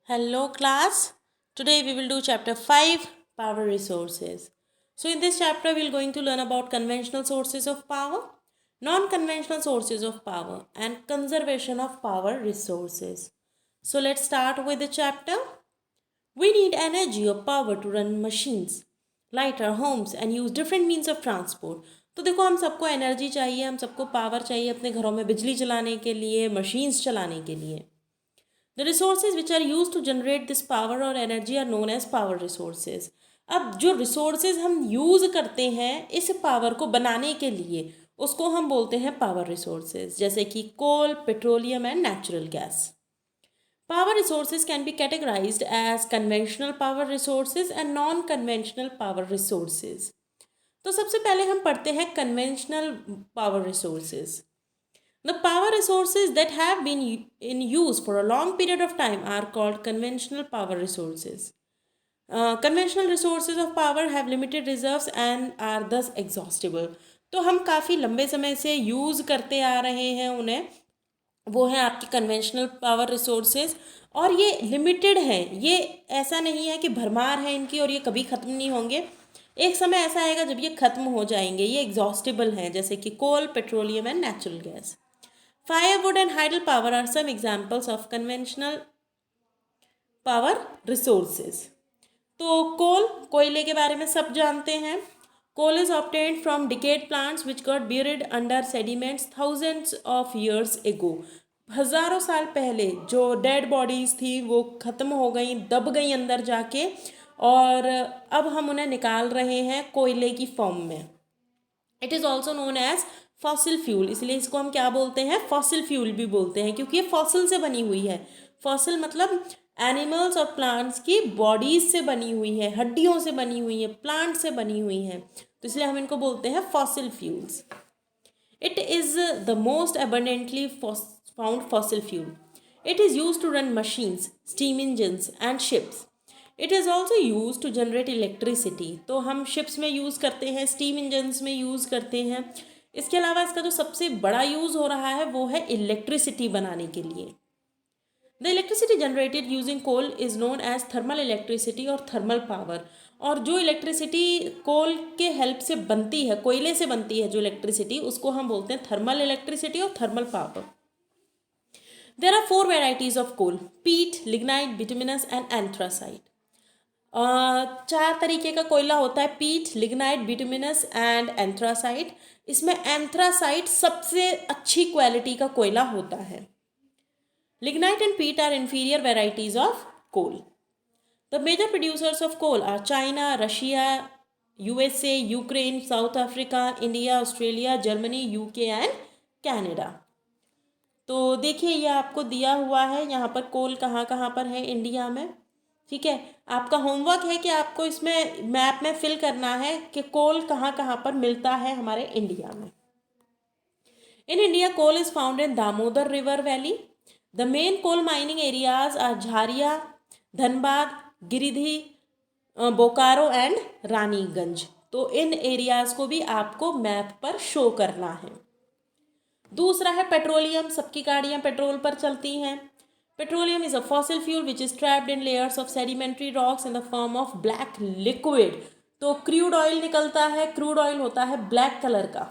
Hello class. Today we will do chapter 5 power resources. So in this chapter we are going to learn about conventional sources of power, non-conventional sources of power and conservation of power resources. So let's start with the chapter. We need energy or power to run machines, light our homes and use different means of transport. तो देखो हम सबको energy चाहिए, हम सबको power चाहिए अपने घरों में बिजली चलाने के लिए, मशीन्स चलाने के लिए. The resources which are used to generate this power or energy are known as power resources. अब जो resources हम यूज़ करते हैं इस पावर को बनाने के लिए उसको हम बोलते हैं पावर resources, जैसे कि coal, petroleum and natural gas. Power resources can be categorized as conventional power resources and non-conventional power resources. तो सबसे पहले हम पढ़ते हैं conventional power resources. The power resources that have been in use for a long period of time are called conventional power resources. Conventional resources of power have limited reserves and are thus exhaustible. तो हम काफ़ी लंबे समय से use करते आ रहे हैं उन्हें, वो हैं आपकी कन्वेंशनल पावर रिसोर्सेज और ये लिमिटेड हैं. ये ऐसा नहीं है कि भरमार है इनकी और ये कभी ख़त्म नहीं होंगे. एक समय ऐसा आएगा जब ये ख़त्म हो जाएंगे. ये एग्जॉस्टिबल हैं जैसे कि coal, petroleum and natural gas. Firewood and hydel power are some examples of conventional power resources. तो कोल, कोयले के बारे में सब जानते हैं. Coal is obtained from decayed plants which got buried under sediments thousands of years ago. हज़ारों साल पहले जो डेड बॉडीज़ थी वो ख़त्म हो गई, दब गई अंदर जाके, और अब हम उन्हें निकाल रहे हैं कोयले की फॉर्म में. It is also known as fossil fuel. इसलिए इसको हम क्या बोलते हैं? फॉसिल फ्यूल भी बोलते हैं क्योंकि ये फॉसिल से बनी हुई है. फॉसिल मतलब एनिमल्स और प्लांट्स की बॉडीज से बनी हुई है, हड्डियों से बनी हुई है, प्लांट से बनी हुई है, तो इसलिए हम इनको बोलते हैं fossil fuels. It is the most abundantly found fossil fuel. It is use to run machines, steam engines and ships. It is also use to generate electricity. तो हम शिप्स में यूज़ करते हैं, स्टीम इंजन्स में use करते हैं. इसके अलावा इसका जो सबसे बड़ा यूज़ हो रहा है वो है इलेक्ट्रिसिटी बनाने के लिए. The electricity generated using coal is known as thermal electricity और थर्मल पावर. और जो इलेक्ट्रिसिटी कोल के हेल्प से बनती है, कोयले से बनती है जो इलेक्ट्रिसिटी, उसको हम बोलते हैं थर्मल इलेक्ट्रिसिटी और thermal power. There are 4 varieties of coal: peat, lignite, bituminous and anthracite. 4 तरीके का कोयला होता है: पीट, लिग्नाइट, बिटुमिनस एंड एंथ्रासाइट. इसमें एंथ्रासाइट सबसे अच्छी क्वालिटी का कोयला होता है. लिग्नाइट एंड पीट are inferior varieties of coal. The major producers of coal are China, Russia, USA, Ukraine, South Africa, India, Australia, Germany, UK and Canada. तो देखिए ये आपको दिया हुआ है यहाँ पर कोल कहाँ कहाँ पर है इंडिया में. ठीक है, आपका होमवर्क है कि आपको इसमें मैप में फिल करना है कि कोल कहाँ कहाँ पर मिलता है हमारे इंडिया में. In India, coal is found in Damodar River Valley. The main coal mining areas are Jharia, Dhanbad, Giridih, Bokaro and Raniganj. तो इन एरियाज़ को भी आपको मैप पर शो करना है. दूसरा है पेट्रोलियम. सबकी गाड़ियाँ पेट्रोल पर चलती हैं. Petroleum is a fossil fuel which is trapped in layers of sedimentary rocks in the form of black liquid. तो क्रूड ऑयल निकलता है, क्रूड ऑयल होता है ब्लैक कलर का.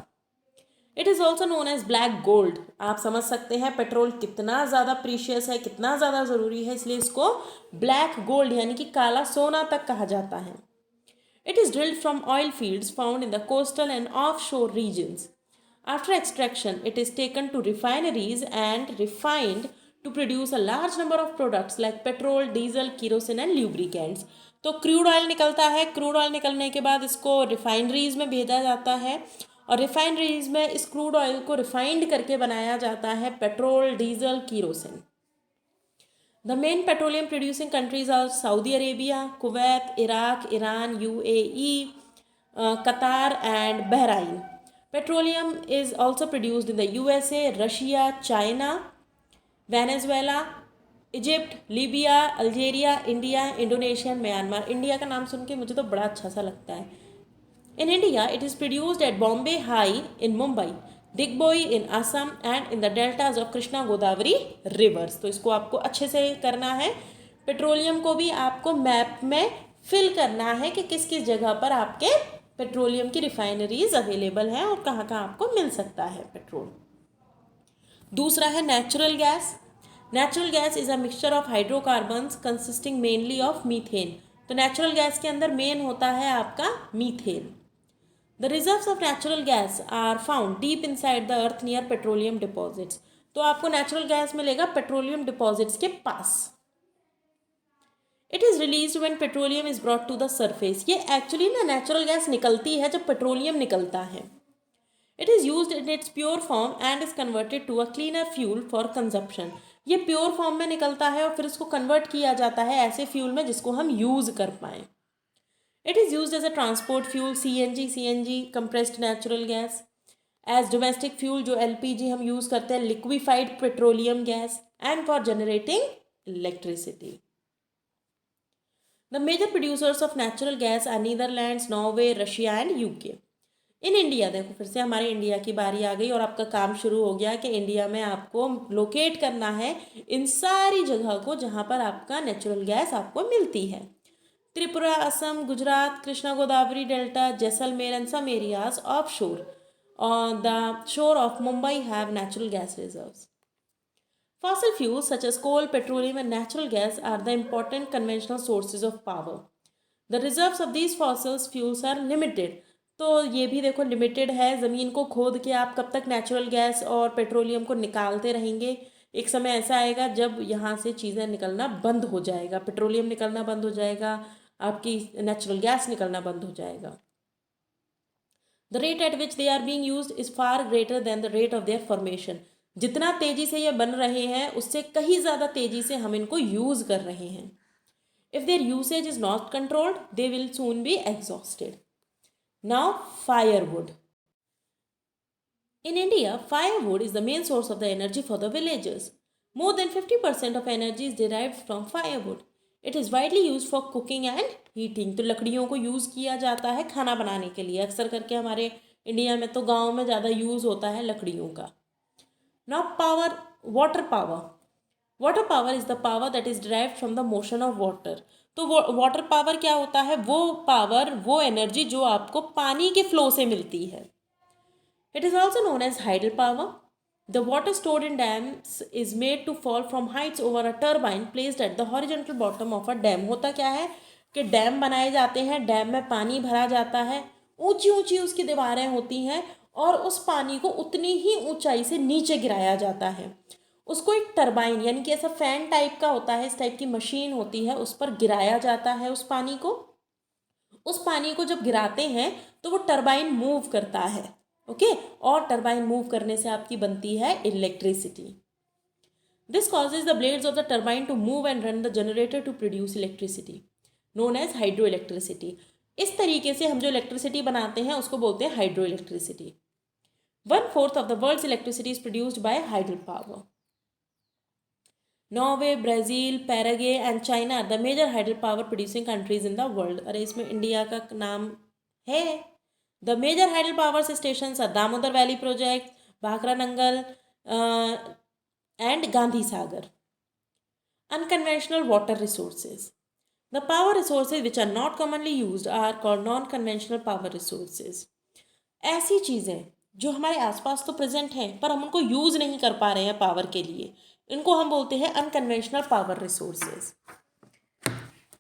It is also known as black gold. आप समझ सकते हैं पेट्रोल कितना ज़्यादा प्रीशियस है, कितना ज़्यादा ज़रूरी है, इसलिए इसको ब्लैक गोल्ड यानी कि काला सोना तक कहा जाता है. It is drilled from oil fields found in the coastal and off shore regions. After extraction it is taken to refineries and refined to produce a large number of products like petrol, diesel, kerosene and lubricants. तो crude oil निकलता है. Crude oil निकलने के बाद इसको refineries में भेजा जाता है और रिफाइनरीज में इस क्रूड ऑयल को रिफाइंड करके बनाया जाता है petrol, diesel, kerosene. The main petroleum producing countries are Saudi Arabia, Kuwait, Iraq, Iran, UAE, Qatar and Bahrain. Petroleum is also produced in the USA, Russia, China, Venezuela, Egypt, Libya, Algeria, India, Indonesia and Myanmar. India का नाम सुन के मुझे तो बड़ा अच्छा सा लगता है. In India, it is produced at Bombay High in Mumbai, Digboi in Assam and in the deltas of Krishna Godavari rivers. तो इसको आपको अच्छे से करना है. पेट्रोलियम को भी आपको मैप में फिल करना है कि किस किस जगह पर आपके पेट्रोलियम की रिफाइनरीज अवेलेबल हैं और कहाँ कहाँ आपको मिल सकता है पेट्रोल। दूसरा है natural gas. Natural gas is a mixture of hydrocarbons consisting mainly of methane. तो नेचुरल गैस के अंदर मेन होता है आपका methane. The reserves of natural gas are found deep inside the earth near petroleum deposits. तो आपको natural gas मिलेगा petroleum deposits के पास। It is release when petroleum is brought to the surface. ये एक्चुअली ना नेचुरल गैस निकलती है जब पेट्रोलियम निकलता है। It is use in its pure form and is converted to a cleaner fuel for consumption. ये प्योर फॉर्म में निकलता है और फिर इसको कन्वर्ट किया जाता है ऐसे फ्यूल में जिसको हम यूज़ कर पाएँ। It is used as a transport fuel, CNG, compressed natural gas, as domestic fuel जो LPG हम use करते हैं, liquefied petroleum gas, and for generating electricity. The major producers of natural gas are Netherlands, Norway, Russia and UK. In India, देखो फिर से हमारे India की बारी आ गई और आपका काम शुरू हो गया कि इंडिया में आपको लोकेट करना है इन सारी जगह को जहाँ पर आपका नेचुरल गैस आपको मिलती है। Tripura, Assam, Gujarat, Krishna Godavari delta, Jaisalmer and some areas offshore on the shore of Mumbai have natural gas reserves. Fossil fuels such as coal, petroleum and natural gas are the important conventional sources of power. The reserves of these fossil fuels are limited. तो ये भी देखो limited है, ज़मीन को खोद के आप कब तक नेचुरल गैस और पेट्रोलियम को निकालते रहेंगे। एक समय ऐसा आएगा जब यहाँ से चीज़ें निकलना बंद हो जाएगा, पेट्रोलियम निकलना बंद हो जाएगा, आपकी नेचुरल गैस निकलना बंद हो जाएगा। The rate at which they are being used is far greater than the rate of their formation. जितना तेज़ी से ये बन रहे हैं उससे कहीं ज़्यादा तेज़ी से हम इनको यूज़ कर रहे हैं। If their usage is not controlled they will soon be exhausted. Now firewood. In India, firewood is the main source of the energy for the villagers. More than 50% of energy is derived from firewood. It is widely used for cooking and heating. तो लकड़ियों को use किया जाता है खाना बनाने के लिए। अक्सर करके हमारे इंडिया में तो गाँव में ज़्यादा यूज़ होता है लकड़ियों का। Now power, water power. Water power is the power that is derived from the motion of water. तो वाटर पावर क्या होता है? वो पावर, वो एनर्जी जो आपको पानी के फ्लो से मिलती है। It is also known as tidal power. The water stored in dams is made to fall from heights over a turbine placed at the horizontal bottom of a dam. होता क्या है कि डैम बनाए जाते हैं, डैम में पानी भरा जाता है, ऊंची ऊंची उसकी दीवारें होती हैं और उस पानी को उतनी ही ऊंचाई से नीचे गिराया जाता है। उसको एक टरबाइन यानी कि ऐसा फैन टाइप का होता है, इस टाइप की मशीन होती है, उस पर गिराया जाता है उस पानी को। उस पानी को जब गिराते हैं तो वो टरबाइन मूव करता है, ओके और टरबाइन मूव करने से आपकी बनती है electricity. This causes the blades of the turbine to move and run the generator to produce electricity known as hydro electricity. इस तरीके से हम जो इलेक्ट्रिसिटी बनाते हैं उसको बोलते हैं hydro electricity. 1/4 of the world's electricity is produced by hydro power. Norway, Brazil, Paraguay and China are the major hydro power producing countries in the world. अरे इसमें इंडिया का नाम है। The major hydel power stations are Damodar valley project, Bhakra Nangal and Gandhi Sagar. Unconventional water resources. The power resources which are not commonly used are called non conventional power resources. ऐसी चीज़ें जो हमारे आसपास तो प्रेजेंट हैं पर हम उनको यूज़ नहीं कर पा रहे हैं पावर के लिए, इनको हम बोलते हैं unconventional power resources.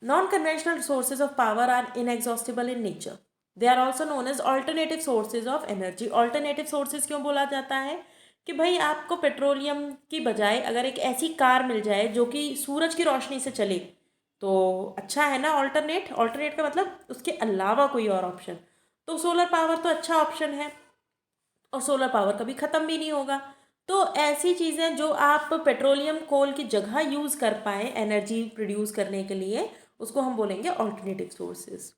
Non conventional resources of power are inexhaustible in nature. They are also known as alternative sources of energy. Alternative sources क्यों बोला जाता है कि भाई आपको पेट्रोलियम की बजाय अगर एक ऐसी कार मिल जाए जो कि सूरज की रोशनी से चले तो अच्छा है ना। ऑल्टरनेट का मतलब उसके अलावा कोई और ऑप्शन। तो सोलर पावर तो अच्छा ऑप्शन है और सोलर पावर कभी ख़त्म भी नहीं होगा। तो ऐसी चीज़ें जो आप पेट्रोलियम कोल की जगह यूज़ कर पाएँ एनर्जी प्रोड्यूस करने के लिए, उसको हम बोलेंगे alternative sources.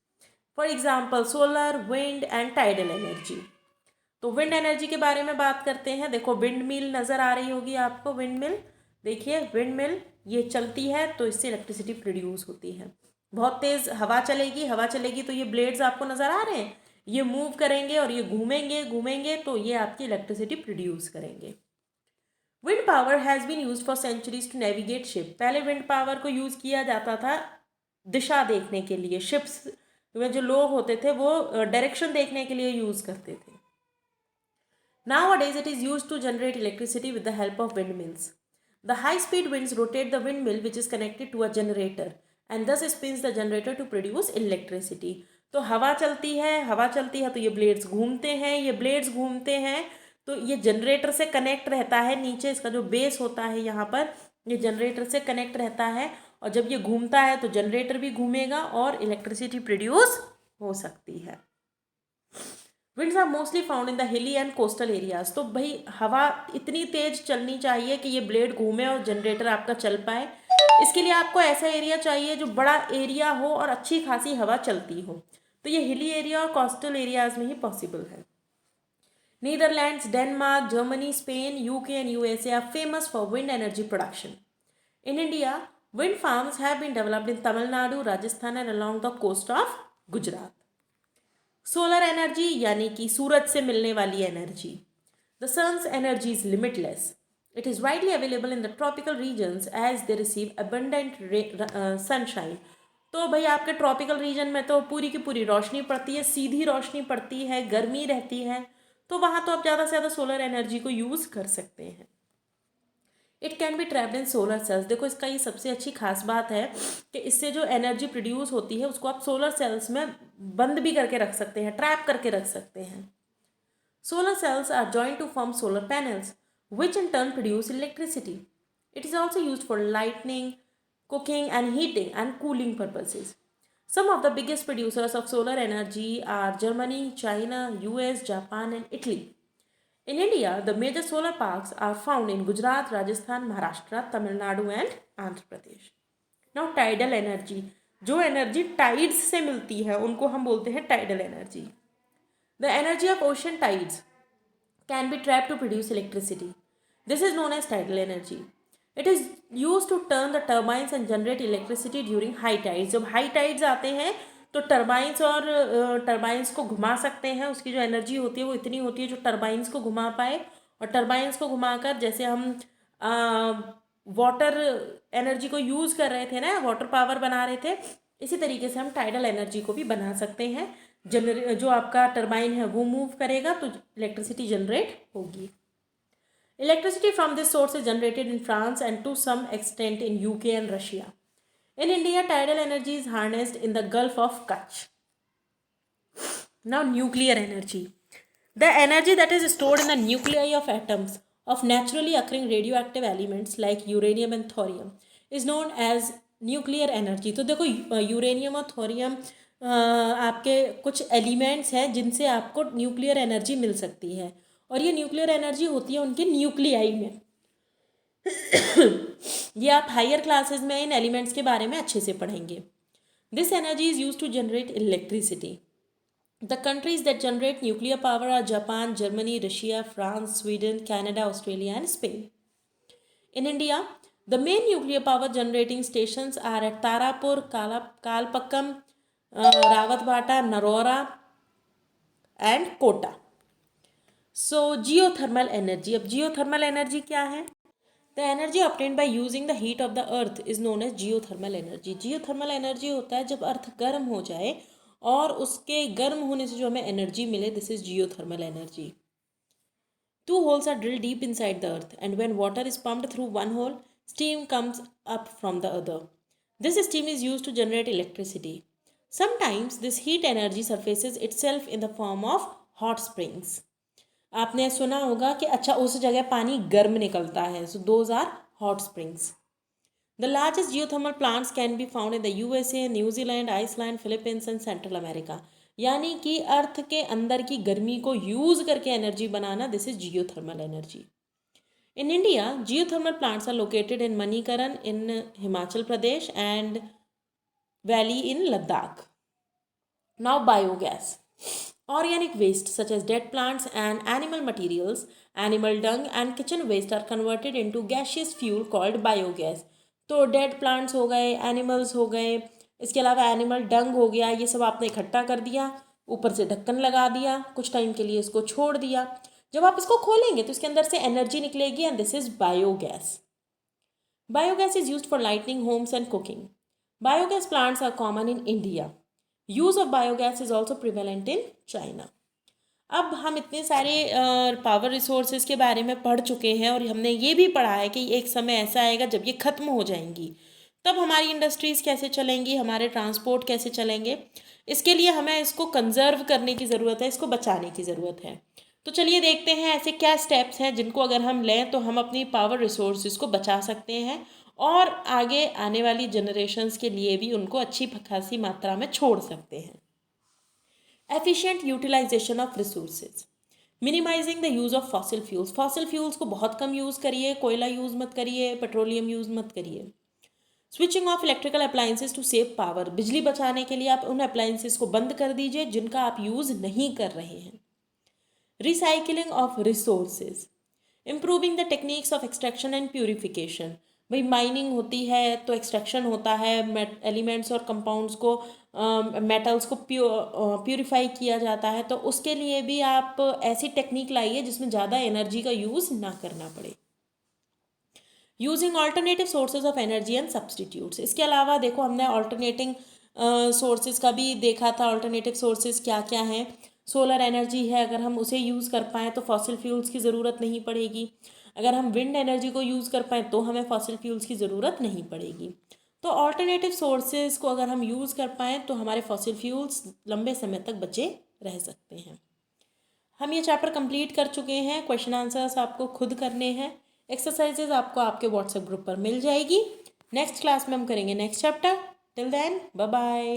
For example solar, wind and tidal energy. तो विंड एनर्जी के बारे में बात करते हैं। देखो विंड मिल नज़र आ रही होगी आपको। विंड मिल देखिए, विंड मिल ये चलती है तो इससे इलेक्ट्रिसिटी प्रोड्यूस होती है। बहुत तेज़ हवा चलेगी तो ये ब्लेड्स आपको नज़र आ रहे हैं, ये मूव करेंगे और ये घूमेंगे तो ये आपकी इलेक्ट्रिसिटी प्रोड्यूस करेंगे। Wind power has been use for centuries to navigate ship. पहले विंड पावर को यूज़ किया जाता था दिशा देखने के लिए, शिप्स में जो लोग होते थे वो डायरेक्शन देखने के लिए यूज़ करते थे। Nowadays, it is used to generate electricity with the help of windmills. The high-speed winds rotate the windmill which is connected to a generator and thus spins the generator to produce electricity. तो हवा चलती है तो ये blades घूमते हैं तो ये जनरेटर से कनेक्ट रहता है। नीचे इसका जो बेस होता है यहाँ पर, ये जनरेटर से कनेक्ट रहता है और जब ये घूमता है तो जनरेटर भी घूमेगा और इलेक्ट्रिसिटी प्रोड्यूस हो सकती है। Winds are mostly found in the hilly and coastal areas. तो भाई हवा इतनी तेज चलनी चाहिए कि ये ब्लेड घूमे और जनरेटर आपका चल पाए। इसके लिए आपको ऐसा एरिया चाहिए जो बड़ा एरिया हो और अच्छी खासी हवा चलती हो, तो ये हिली एरिया और कोस्टल एरियाज में ही पॉसिबल है। Netherlands, Denmark, Germany, Spain, UK and USA are famous for wind energy production. In India, wind farms have been developed in Tamil Nadu, Rajasthan and along the coast of Gujarat. Solar energy यानी कि सूरज से मिलने वाली energy. The sun's energy is limitless. It is widely available in the tropical regions as they receive abundant sunshine. तो भाई आपके tropical region में तो पूरी की पूरी रोशनी पड़ती है, सीधी रोशनी पड़ती है, गर्मी रहती है, तो वहाँ तो आप ज़्यादा से ज़्यादा सोलर एनर्जी को यूज़ कर सकते हैं। It can be trapped in solar cells. देखो इसका ये सबसे अच्छी खास बात है कि इससे जो एनर्जी प्रोड्यूस होती है उसको आप सोलर सेल्स में बंद भी करके रख सकते हैं, ट्रैप करके रख सकते हैं। Solar cells are joined to form solar panels which in turn produce electricity. It is also use for lightning, cooking and heating and cooling purposes. Some of the biggest producers of solar energy are Germany, China, US, Japan and Italy. In India, the major solar parks are found in Gujarat, Rajasthan, Maharashtra, Tamil Nadu and Andhra Pradesh. Now tidal energy, जो energy tides से मिलती है उनको हम बोलते हैं tidal energy. The energy of ocean tides can be trapped to produce electricity. This is known as tidal energy. It is used to turn the turbines and generate electricity during high tides. जब high tides आते हैं तो turbines को घुमा सकते हैं। उसकी जो एनर्जी होती है वो इतनी होती है जो टर्बाइंस को घुमा पाए, और टर्बाइंस को घुमाकर जैसे हम वाटर एनर्जी को यूज़ कर रहे थे ना, वाटर पावर बना रहे थे, इसी तरीके से हम टाइडल एनर्जी को भी बना सकते हैं। जो आपका टर्बाइन है वो मूव करेगा तो इलेक्ट्रिसिटी जनरेट होगी। Electricity from this source is generated in France and to some extent in UK and Russia. In India, tidal energy is harnessed in the Gulf of Kutch. Now, nuclear energy. The energy that is stored in the nuclei of atoms of naturally occurring radioactive elements like uranium and thorium is known as nuclear energy. तो देखो uranium और thorium आपके कुछ elements हैं जिनसे आपको nuclear energy मिल सकती है, और ये न्यूक्लियर एनर्जी होती है उनके न्यूक्लियाई में। ये आप हायर क्लासेस में इन एलिमेंट्स के बारे में अच्छे से पढ़ेंगे। This energy is use to generate electricity. The countries that generate nuclear power are Japan, Germany, Russia, France, Sweden, Canada, Australia and Spain. In India, the main nuclear power generating stations are at Tarapur, Kalpakkam, Rawatbhata, Narora and Kota. So geothermal energy. अब geothermal energy क्या है? The energy obtained by using the heat of the earth is known as geothermal energy. Geothermal energy होता है जब अर्थ गर्म हो जाए और उसके गर्म होने से जो हमें एनर्जी मिले, this is geothermal energy. Two holes are drilled deep inside the earth, and when water is pumped through one hole, steam comes up from the other. This steam is used to generate electricity. Sometimes this heat energy surfaces itself in the form of hot springs. आपने सुना होगा कि अच्छा उस जगह पानी गर्म निकलता है, so those are hot springs. The largest geothermal plants can be found in the USA, New Zealand, Iceland, Philippines and Central America. यानी कि अर्थ के अंदर की गर्मी को यूज करके एनर्जी बनाना, this is geothermal energy. In India, geothermal plants are located in Manikaran in Himachal Pradesh and valley in Ladakh. Now biogas. Organic waste such as dead plants and animal materials, animal dung and kitchen waste are converted into gaseous fuel called biogas. तो dead plants हो गए, animals हो गए, इसके अलावा animal dung हो गया, ये सब आपने इकट्ठा कर दिया, ऊपर से ढक्कन लगा दिया, कुछ टाइम के लिए इसको छोड़ दिया, जब आप इसको खोलेंगे तो इसके अंदर से एनर्जी निकलेगी and this is biogas. Biogas is used for lighting homes and cooking. Biogas plants are common in India. Use of biogas is also prevalent in China. अब हम इतने सारे पावर रिसोर्सेज के बारे में पढ़ चुके हैं और हमने ये भी पढ़ा है कि एक समय ऐसा आएगा जब ये ख़त्म हो जाएंगी. तब हमारी इंडस्ट्रीज़ कैसे चलेंगी, हमारे ट्रांसपोर्ट कैसे चलेंगे, इसके लिए हमें इसको कंजर्व करने की ज़रूरत है, इसको बचाने की ज़रूरत है. तो चलिए देखते हैं ऐसे क्या स्टेप्स हैं जिनको अगर हम लें तो हम अपनी पावर रिसोर्सेज को बचा सकते हैं और आगे आने वाली जनरेशन्स के लिए भी उनको अच्छी खासी मात्रा में छोड़ सकते हैं. Efficient utilisation of resources, minimising the use of fossil fuels. Fossil fuels को बहुत कम यूज़ करिए, कोयला यूज़ मत करिए, पेट्रोलियम यूज़ मत करिए. Switching off electrical appliances to save power, बिजली बचाने के लिए आप उन अप्लाइंसेस को बंद कर दीजिए जिनका आप यूज़ नहीं कर रहे हैं. Recycling of resources, improving the techniques of extraction and purification. भाई माइनिंग होती है तो एक्सट्रैक्शन होता है, एलिमेंट्स और कंपाउंड्स को मेटल्स को प्यूरिफाई किया जाता है, तो उसके लिए भी आप ऐसी टेक्निक लाइए जिसमें ज़्यादा एनर्जी का यूज़ ना करना पड़े. Using alternative sources of energy and substitutes. इसके अलावा देखो हमने ऑल्टरनेटिंग सोर्सेज का भी देखा था. ऑल्टरनेटिव सोर्सेज क्या क्या हैं. सोलर एनर्जी है, अगर हम उसे यूज़ कर पाएँ तो फॉसिल फ्यूल्स की ज़रूरत नहीं पड़ेगी. अगर हम विंड एनर्जी को यूज़ कर पाएँ तो हमें फॉसिल फ्यूल्स की ज़रूरत नहीं पड़ेगी. तो ऑल्टरनेटिव सोर्सेज को अगर हम यूज़ कर पाएँ तो हमारे फॉसिल फ्यूल्स लंबे समय तक बचे रह सकते हैं. हम ये चैप्टर कंप्लीट कर चुके हैं. क्वेश्चन आंसर्स आपको खुद करने हैं. एक्सरसाइजेज आपको आपके व्हाट्सएप ग्रुप पर मिल जाएगी. नेक्स्ट क्लास में हम करेंगे next chapter. Till then bye bye.